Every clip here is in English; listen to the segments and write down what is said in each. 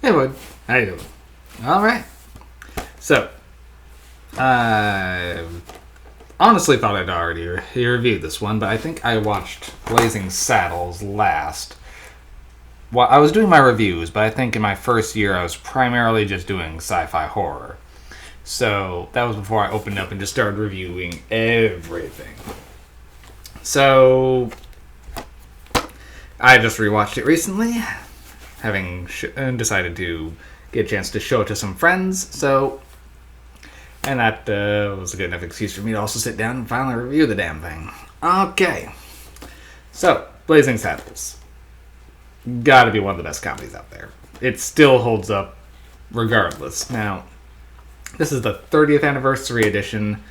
Hey, bud. How you doing? All right. So, I honestly thought I'd already reviewed this one, but I think I watched Blazing Saddles last. Well, I was doing my reviews, but I think in my first year I was primarily just doing sci-fi horror. So, that was before I opened up and just started reviewing everything. So, I just rewatched it recently, having decided to get a chance to show it to some friends, and that was a good enough excuse for me to also sit down and finally review the damn thing. Okay. So, Blazing Saddles. Gotta be one of the best comedies out there. It still holds up regardless. Now, this is the 30th anniversary edition.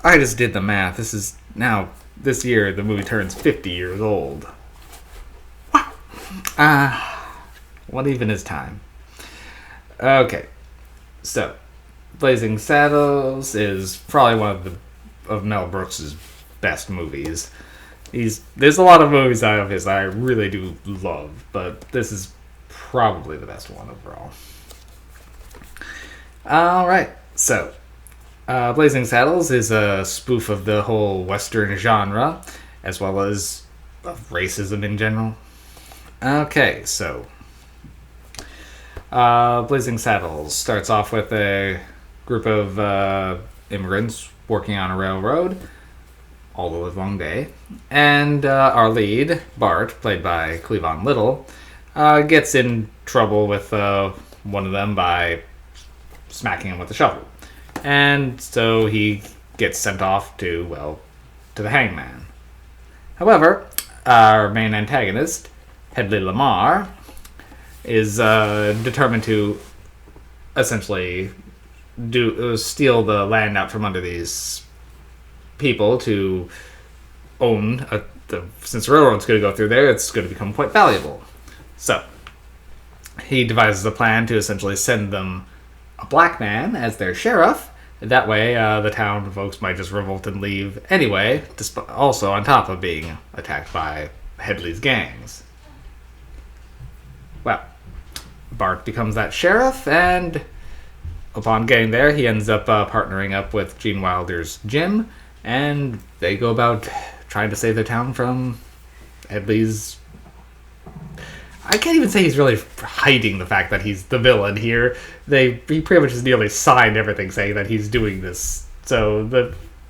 I just did the math. This year, the movie turns 50 years old. Wow. What even is time? Okay. So, Blazing Saddles is probably one of Mel Brooks' best movies. There's a lot of movies out of his that I really do love, but this is probably the best one overall. Alright, so Blazing Saddles is a spoof of the whole Western genre, as well as of racism in general. Okay, so Blazing Saddles starts off with a group of immigrants working on a railroad all the livelong day. And our lead, Bart, played by Cleavon Little, gets in trouble with one of them by smacking him with a shovel. And so he gets sent off to the hangman. However, our main antagonist, Hedley Lamar, is determined to essentially steal the land out from under these people to own. Since the railroad's going to go through there, it's going to become quite valuable. So, he devises a plan to essentially send them a black man as their sheriff. That way, the town folks might just revolt and leave anyway, also on top of being attacked by Hedley's gangs. Well, Bart becomes that sheriff, and upon getting there, he ends up partnering up with Gene Wilder's Jim, and they go about trying to save the town from Hedley's... I can't even say he's really hiding the fact that he's the villain here. He pretty much just nearly signed everything saying that he's doing this. So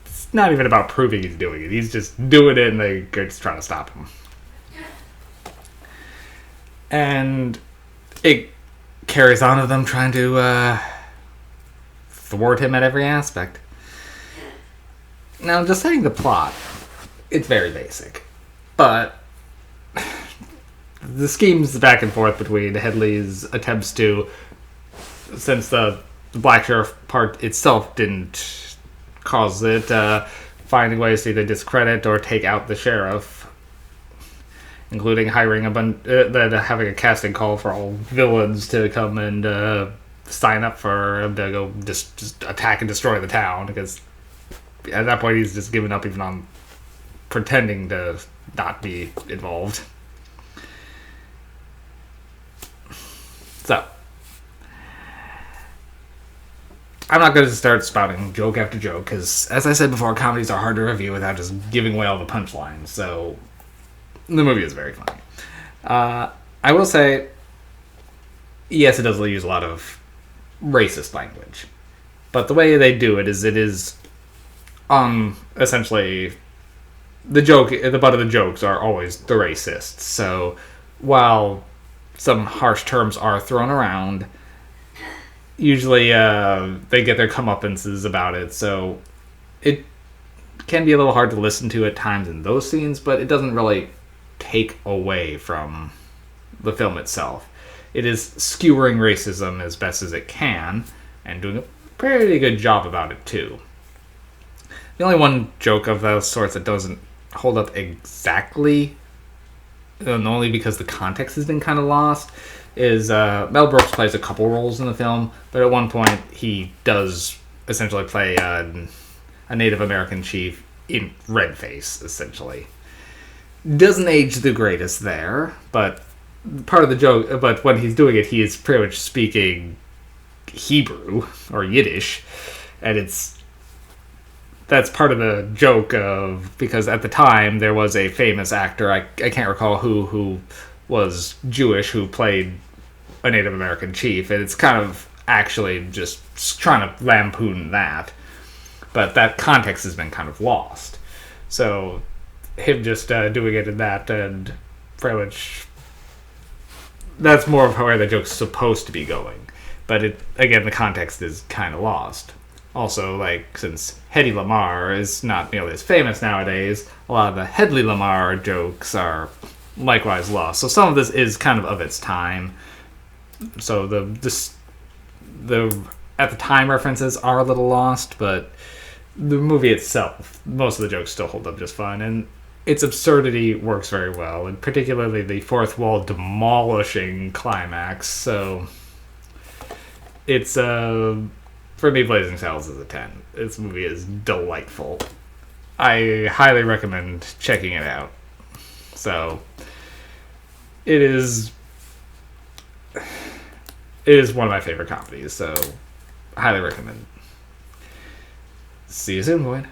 it's not even about proving he's doing it. He's just doing it, and they're just trying to stop him. And it carries on with them trying to thwart him at every aspect. Now, just saying the plot, it's very basic. But the schemes back and forth between Hedley's attempts to, since the black sheriff part itself didn't cause it, finding ways to either discredit or take out the sheriff, including hiring having a casting call for all villains to come and sign up for him to go just attack and destroy the town, because at that point he's just given up even on pretending to not be involved. So, I'm not going to start spouting joke after joke, because, as I said before, comedies are hard to review without just giving away all the punchlines, so the movie is very funny. I will say, yes, it does use a lot of racist language, but the way they do it is essentially the butt of the jokes are always the racists. So while some harsh terms are thrown around, usually they get their comeuppances about it, so it can be a little hard to listen to at times in those scenes, but it doesn't really take away from the film itself. It is skewering racism as best as it can, and doing a pretty good job about it too. The only one joke of those sorts that doesn't hold up exactly, and only because the context has been kind of lost, is Mel Brooks plays a couple roles in the film, but at one point he does essentially play a Native American chief in red face, essentially. Doesn't age the greatest there, but part of the joke, but when he's doing it, he is pretty much speaking Hebrew or Yiddish, and that's part of the joke of, because at the time there was a famous actor, I can't recall who was Jewish, who played a Native American chief, and it's kind of actually just trying to lampoon that, but that context has been kind of lost. So him just doing it in that, and pretty much that's more of where the joke's supposed to be going, but the context is kind of lost. Also, like, since Hedy Lamarr is not nearly as famous nowadays, a lot of the Hedley Lamarr jokes are likewise lost. So some of this is kind of its time. So the at the time references are a little lost, but the movie itself, most of the jokes still hold up just fine, and its absurdity works very well, and particularly the fourth wall demolishing climax. So it's for me, Blazing Saddles is a 10. This movie is delightful. I highly recommend checking it out. So it is one of my favorite comedies, so highly recommend. See you soon, Boyd.